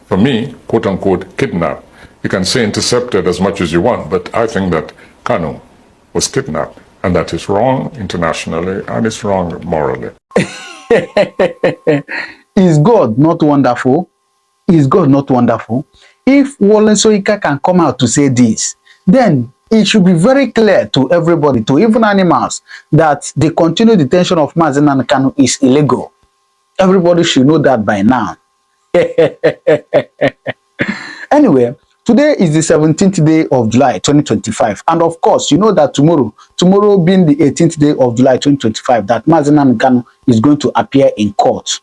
for me, quote unquote, kidnapped. You can say intercepted as much as you want, but I think that Kanu was kidnapped, and that is wrong internationally and it's wrong morally. Is God not wonderful? Is God not wonderful? If Wole Soyinka can come out to say this, then it should be very clear to everybody, to even animals, that the continued detention of Nnamdi Kanu is illegal. Everybody should know that by now. Anyway, today is the 17th day of July 2025, and of course, you know that tomorrow being the 18th day of July 2025, that Nnamdi Kanu is going to appear in court.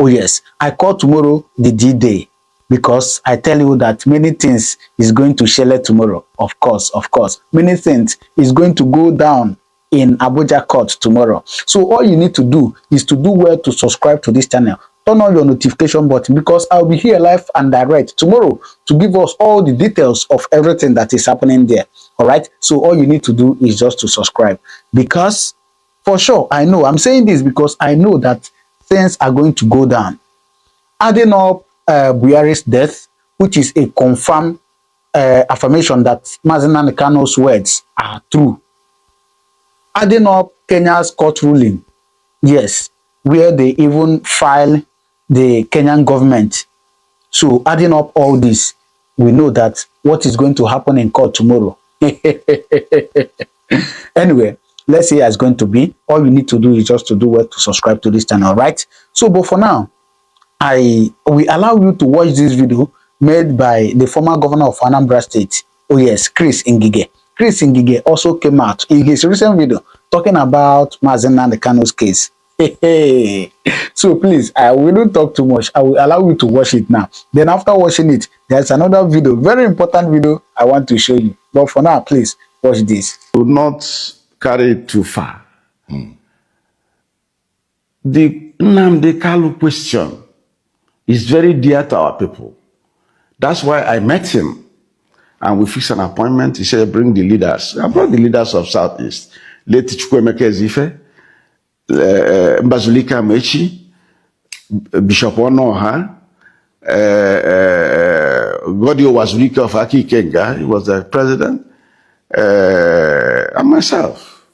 Oh yes, I call tomorrow the D-Day, because I tell you that many things is going to shele tomorrow. Of course, many things is going to go down in Abuja court tomorrow. So all you need to do is to do well to subscribe to this channel. Turn on your notification button, because I'll be here live and direct tomorrow to give us all the details of everything that is happening there. All right. So all you need to do is just to subscribe, because for sure, I know I'm saying this because I know that things are going to go down. Adding up Buhari's death, which is a confirmed affirmation that Nnamdi Kanu's words are true. Adding up Kenya's court ruling, yes, where they even file the Kenyan government. So adding up all this, we know that what is going to happen in court tomorrow. Anyway, let's see how it's going to be. All you need to do is just to do well to subscribe to this channel, right? So, but for now, we allow you to watch this video made by the former governor of Anambra State. Oh yes, Chris Ngige. Chris Ngige also came out in his recent video talking about Nnamdi Kanu's case. So please, I wouldn't talk too much. I will allow you to watch it now. Then after watching it, there's another video, very important video I want to show you. But for now, please watch this. Do not carry it too far. The Nnamdi Kanu question is very dear to our people. That's why I met him and we fixed an appointment. He said, bring the leaders. I brought the leaders of Southeast. Late Chukwemeke Ezife, Mbazulika Mechi, Bishop Onoha, Godio Wazulika of Aki Kenga, he was the president, and myself.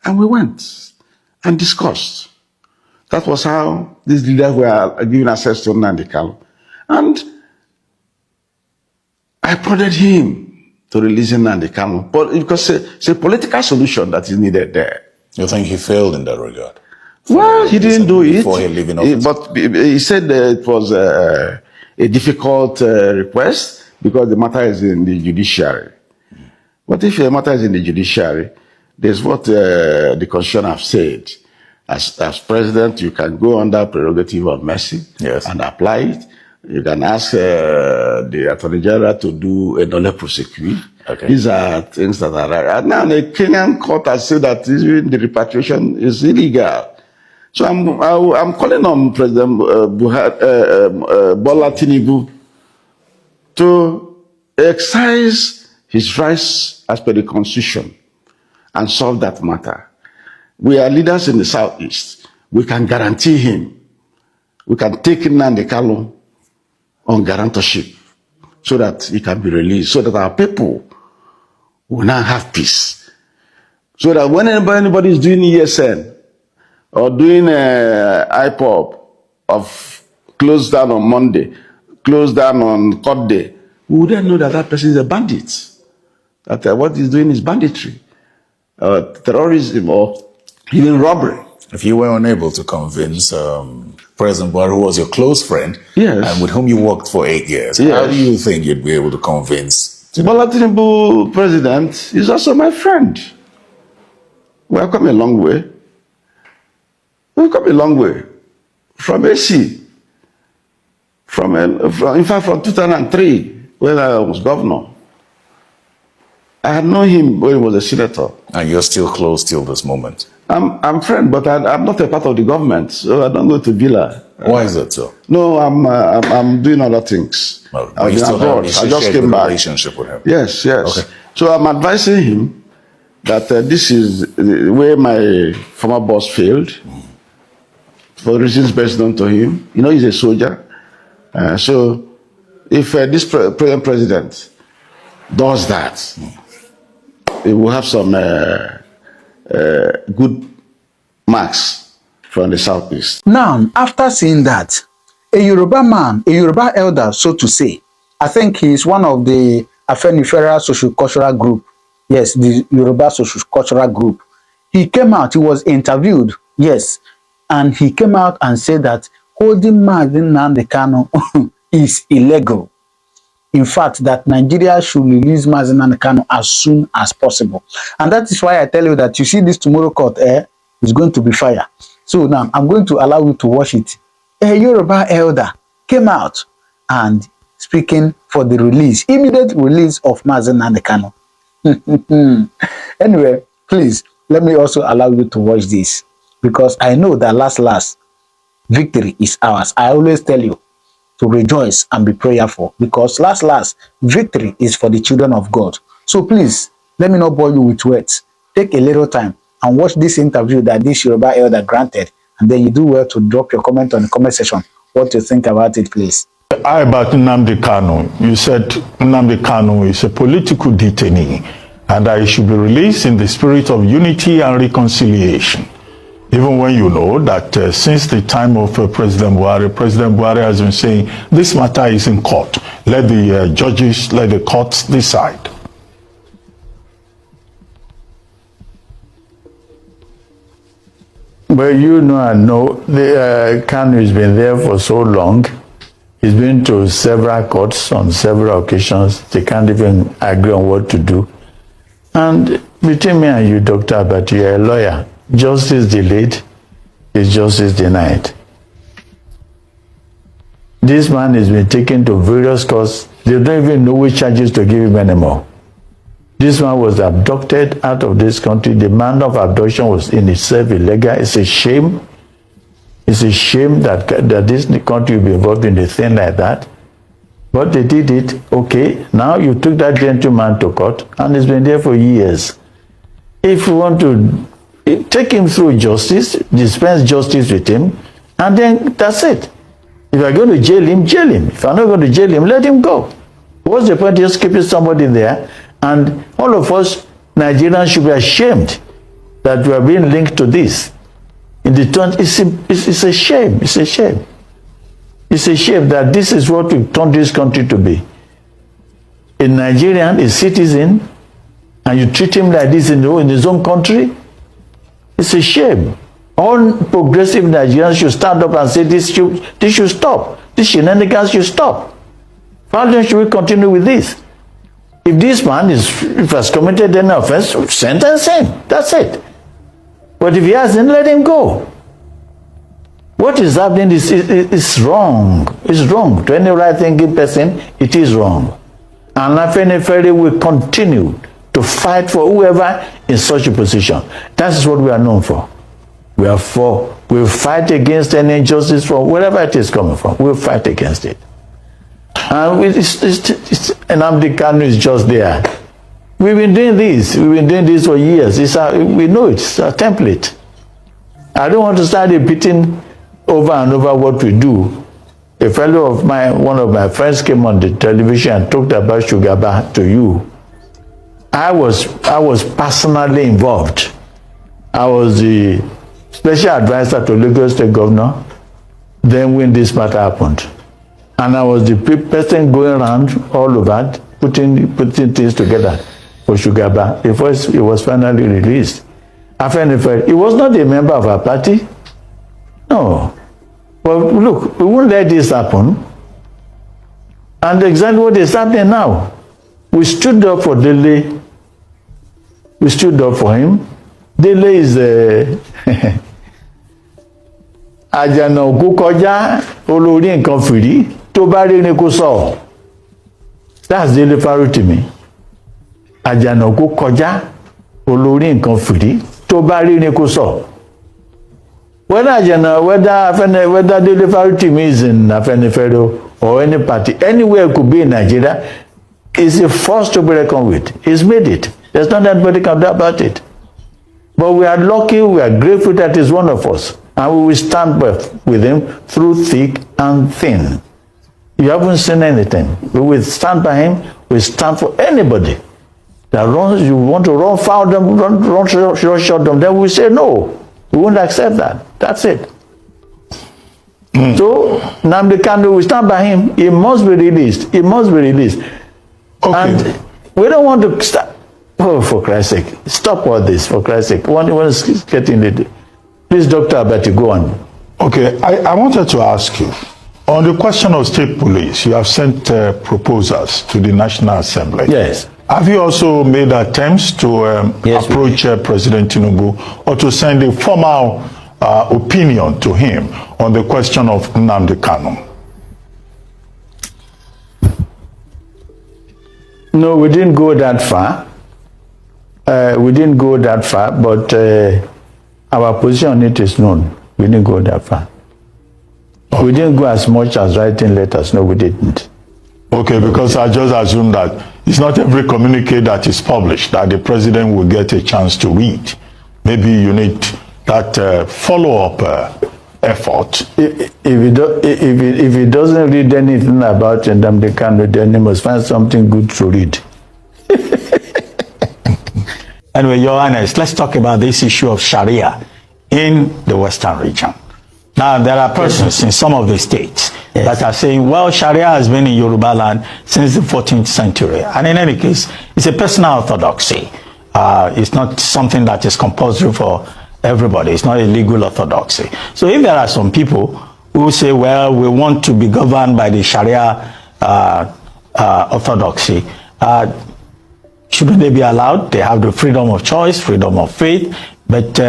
And we went and discussed. That was how these leaders were given access to Nnamdi Kanu. And I prodded him to release Nnamdi Kanu, but because it's a political solution that is needed there. You think he failed in that regard? Well, he didn't do it. Before he leaving office? But he said that it was a difficult request because the matter is in the judiciary. But if the matter is in the judiciary, there's what the constitution have said. As president, you can go under prerogative of mercy, yes, and apply it. You can ask the Attorney General to do a nolle prosequi. Okay. These are things that are right. And now the Kenyan court has said that even the repatriation is illegal. So I'm calling on President Bola Tinubu to exercise his rights as per the Constitution and solve that matter. We are leaders in the Southeast. We can guarantee him. We can take Nnamdi Kanu on guarantorship so that he can be released, so that our people will now have peace. So that when anybody is doing ESN or doing IPOP of close down on Monday, close down on court day, we would then know that that person is a bandit. That what he's doing is banditry, terrorism, or even robbery. If you were unable to convince President Buhari, who was your close friend, yes, and with whom you worked for 8 years, yes, how do you think you'd be able to convince? Bola Tinubu, president, is also my friend. We have come a long way. We've come a long way. From AC. In fact, from 2003, when I was governor. I had known him when he was a senator. And you're still close till this moment? I'm friend, but I'm not a part of the government, so I don't go to Villa. Why is that so? No, I'm doing other things. Well, you still have I just came back. Relationship with him? Yes, yes. Okay. So I'm advising him that this is where my former boss failed, for reasons best known to him. You know, he's a soldier. So if this present president does that, it will have some good marks from the southeast. Now, after seeing that, a Yoruba man, a Yoruba elder, so to say, I think he is one of the Afenifera social-cultural group. Yes, the Yoruba social-cultural group. He came out, he was interviewed, yes, and he came out and said that holding Nnamdi Kanu is illegal. In fact, that Nigeria should release Nnamdi Kanu as soon as possible. And that is why I tell you that you see this tomorrow court is going to be fire. So now I'm going to allow you to watch it. A Yoruba elder came out and speaking for the release, immediate release of Nnamdi Kanu. Anyway, please, let me also allow you to watch this, because I know that last, victory is ours. I always tell you to rejoice and be prayerful, because last, victory is for the children of God. So please, let me not bore you with words. Take a little time and watch this interview that this Yoruba elder granted, and then you do well to drop your comment on the comment section what you think about it, please. About Nnamdi Kanu, you said Nnamdi Kanu is a political detainee and that he should be released in the spirit of unity and reconciliation. Even when you know that since the time of President Buhari has been saying this matter is in court. Let the judges, let the courts decide. Well, you know, I know the Kanu has been there for so long. He's been to several courts on several occasions. They can't even agree on what to do. And between me and you, Dr. Abati, you're a lawyer. Justice delayed is justice denied. This man has been taken to various courts. They don't even know which charges to give him anymore. This man was abducted out of this country. The manner of abduction was in itself illegal. It's a shame. It's a shame that this country will be involved in a thing like that. But they did it. Okay, now you took that gentleman to court and he's been there for years. If you want to take him through justice, dispense justice with him, and then that's it. If you're going to jail him, jail him. If you're not going to jail him, let him go. What's the point of just keeping somebody there? And all of us Nigerians should be ashamed that we are being linked to this. In the turn, it's a shame. It's a shame. It's a shame that this is what we've turned this country to be. A Nigerian, a citizen, and you treat him like this in his own country. It's a shame. All progressive Nigerians should stand up and say this should stop. This shenanigans should stop. How long should we continue with this? If this man has committed any offense, sentence him. That's it. But if he hasn't, let him go. What is happening is wrong. It's wrong. To any right-thinking person, it is wrong. And Afenifere will continue to fight for whoever in such a position. That is what we are known for. We'll fight against any injustice from wherever it is coming from. We'll fight against it. And Nnamdi Kanu is just there. We've been doing this. We've been doing this for years. We know it. It's a template. I don't want to start repeating over and over what we do. A fellow of mine, one of my friends came on the television and talked about Sugaba to you. I was personally involved. I was the special advisor to Lagos State Governor then when this matter happened. And I was the person going around all over putting things together for Sugaba before it was finally released. He was not a member of our party. No. Well, look, we won't let this happen. And exactly what is happening now. We stood up for Dele. We stood up for him. Dele is Ajana òkú kọjá olórí nǹkan fìrí tó bá rí ní kó sọ. That's Dele Faru to me. Ajana òkú kọjá olórí nǹkan fìrí tó bá rí ní kó sọ. Whether Dele Faru to me is in Afenifere or any party, anywhere it could be in Nigeria, is a force to be reckoned with. He's made it. There's not anybody can do about it. But we are lucky, we are grateful that he's one of us. And we will stand with him through thick and thin. You haven't seen anything. We will stand by him. We stand for anybody that runs. You want to run foul them, run short them. Then we say no. We won't accept that. That's it. So Nnamdi Kanu, we stand by him. He must be released. He must be released. Okay. And we don't want to start. Oh, for Christ's sake, stop all this. For Christ's sake, one is getting it. Please, Dr. Abati, go on. Okay, I wanted to ask you, on the question of state police, you have sent proposals to the National Assembly. Yes. Have you also made attempts to Yes, approach President Tinubu or to send a formal opinion to him on the question of Nnamdi Kanu? No, we didn't go that far. We didn't go that far, but our position on it is known. We didn't go that far. Okay. We didn't go as much as writing letters. No, we didn't. Okay, because I just assume that it's not every communique that is published that the president will get a chance to read. Maybe you need that follow-up effort. If he doesn't read anything about Nnamdi Kanu, then he must find something good to read. Anyway, Your Highness, let's talk about this issue of Sharia in the Western region. Now, there are persons in some of the states that are saying, well, Sharia has been in Yoruba land since the 14th century. And in any case, it's a personal orthodoxy. It's not something that is compulsory for everybody. It's not a legal orthodoxy. So if there are some people who say, well, we want to be governed by the Sharia orthodoxy, shouldn't they be allowed? They have the freedom of choice, freedom of faith, but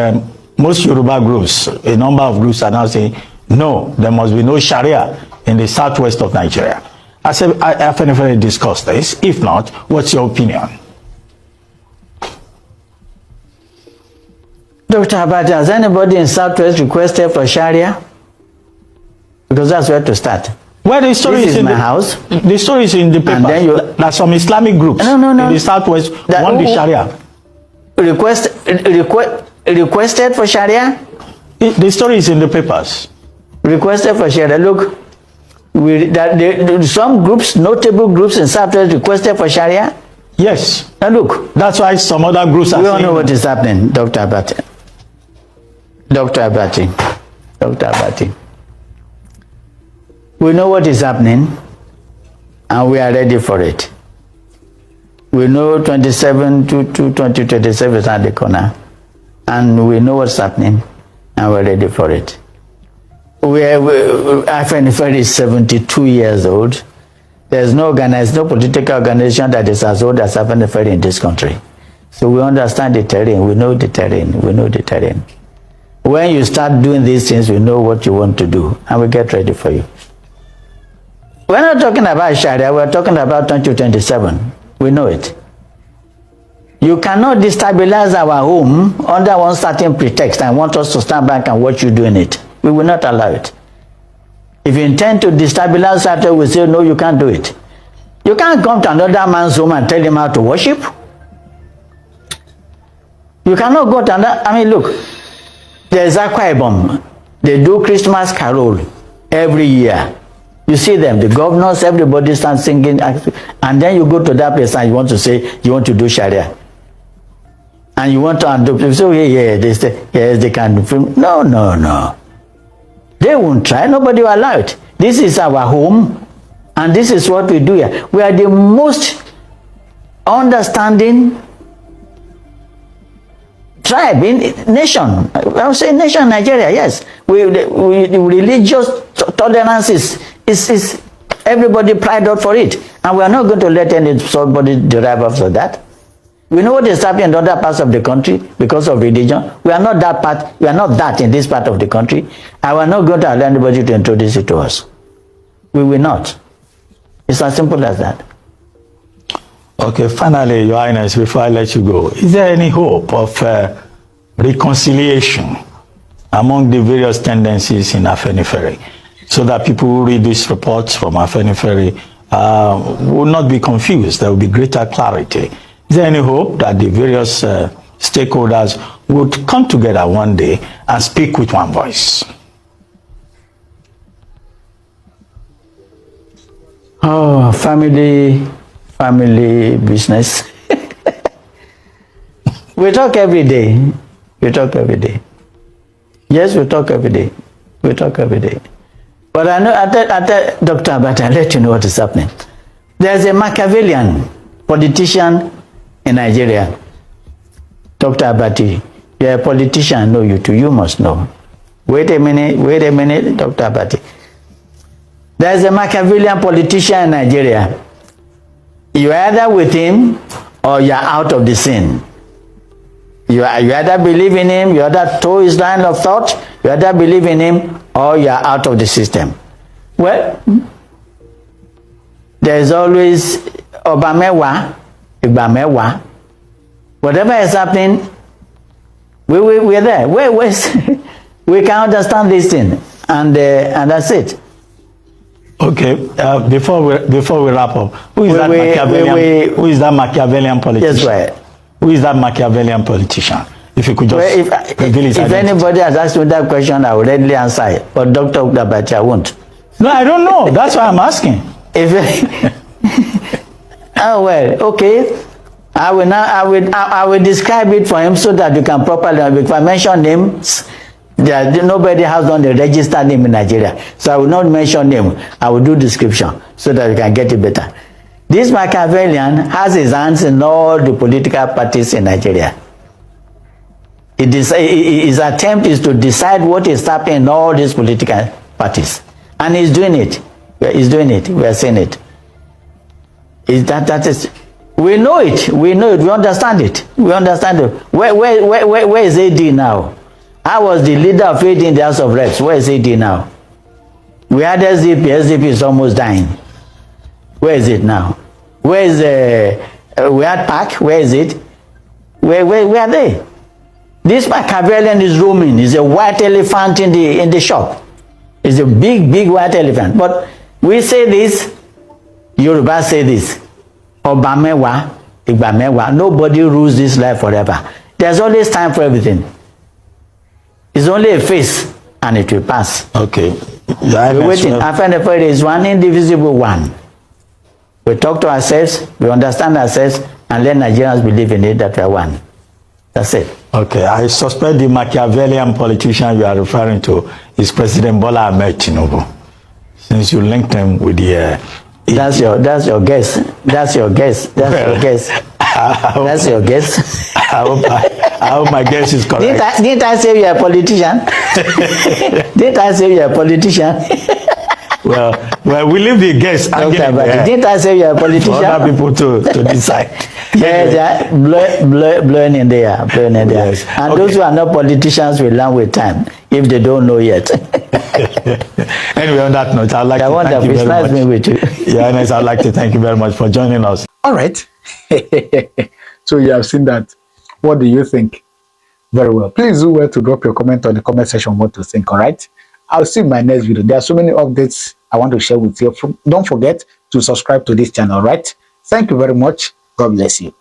most Yoruba groups, a number of groups are now saying, no, there must be no Sharia in the southwest of Nigeria. I said, I've already discussed this. If not, what's your opinion? Dr. Abati, has anybody in Southwest requested for Sharia? Because that's where to start. Well, the story This is in my the house. The story is in the paper. And then you- That some Islamic groups No. in the southwest want the Sharia. Requested for Sharia? The story is in the papers. Requested for Sharia. Look, some groups, notable groups in Southwest requested for Sharia. Yes. Now look, That's why some other groups are we all saying know what is happening, Dr. Abati. Dr. Abati. Dr. Abati. We know what is happening and we are ready for it. We know 27 to 2027 is at the corner and we know what's happening and we're ready for it. FNFR is 72 years old. There's no political organization that is as old as FNFR in this country. So we understand the terrain, we know the terrain, we know the terrain. When you start doing these things, we know what you want to do and we get ready for you. We're not talking about Sharia, we're talking about 2027. We know it. You cannot destabilize our home under one certain pretext and want us to stand back and watch you doing it. We will not allow it. If you intend to destabilize after, we say, no, you can't do it. You can't come to another man's home and tell him how to worship. You cannot go to another, look, there's Akwa Ibom. They do Christmas carol every year. You see them, the governors, everybody stands singing, and then you go to that place and you want to say, you want to do Sharia. And you want to undo, you say, yeah, they say, yes, they can do film. No. They won't try, nobody will allow it. This is our home, and this is what we do here. We are the most understanding tribe in nation. I would say nation Nigeria, yes. We religious tolerance is everybody pride out for it. And we are not going to let somebody derive after that. We know what is happening in other parts of the country because of religion. We are not that in this part of the country. And we are not going to allow anybody to introduce it to us. We will not. It's as simple as that. Okay, finally, Your Highness, before I let you go, is there any hope of reconciliation among the various tendencies in Afenifere so that people who read these reports from Afenifere will not be confused? There will be greater clarity. Is there any hope that the various stakeholders would come together one day and speak with one voice? Oh, family business. We talk every day. We talk every day. Yes, we talk every day. We talk every day. But I know, I tell Dr. Abati, I'll let you know what is happening. There's a Machiavellian politician in Nigeria. Dr. Abati, you're a politician, I know you too. You must know. Wait a minute, Dr. Abati. There's a Machiavellian politician in Nigeria. You're either with him or you're out of the scene. You either believe in him, you either toe his line of thought, you either believe in him or you're out of the system. Well, there's always Obamewa, Igbamewa. Whatever is happening, we're there. We can understand this thing, and that's it. Okay, before we wrap up, who is that Machiavellian politician? Yes, right. Who is that Machiavellian politician? If you could just reveal his identity. Anybody has asked me that question, I will readily answer it. But Dr. Abati, I won't. No, I don't know. That's why I'm asking. Oh well, okay. I will describe it for him so that you can properly. If I mention names, nobody has done the registered name in Nigeria, so I will not mention name. I will do description so that you can get it better. This Machiavellian has his hands in all the political parties in Nigeria. His attempt is to decide what is happening in all these political parties. And he's doing it. He's doing it. We are seeing it. That is, we know it. We know it. We understand it. We understand it. Where is AD now? I was the leader of AD in the House of Reps. Where is AD now? We had SDP. SDP is almost dying. Where is it now? Where is we had PAC? Where is it? Where are they? This Machiavellian is roaming. He's a white elephant in the shop. It's a big white elephant. But we say this, Yoruba say this. Obamewa, Igbamewa. Nobody rules this life forever. There's always time for everything. It's only a phase and it will pass. Okay. We're waiting. After the period is one indivisible one. We talk to ourselves, we understand ourselves, and let Nigerians believe in it that we are one. That's it. Okay, I suspect the Machiavellian politician you are referring to is President Bola Ahmed Tinubu. Since you linked him with the... That's your guess. That's your guess. That's your guess. That's your guess. I hope my guess is correct. Didn't I say you're a politician? Didn't I say you're a politician? Well, we leave the guess. Didn't I say you're a politician? For other people to decide. Yeah, blowing in there, blowing in there. Yes. And Okay. those who are not politicians will learn with time if they don't know yet. Anyway, on that note, I'd like to thank you very much. It's nice being with you. Yeah, nice. I'd like to thank you very much for joining us. All right. So you have seen that. What do you think? Very well. Please do well to drop your comment on the comment section what to think. All right. I'll see you in my next video. There are so many updates I want to share with you. Don't forget to subscribe to this channel. All right. Thank you very much. God bless you.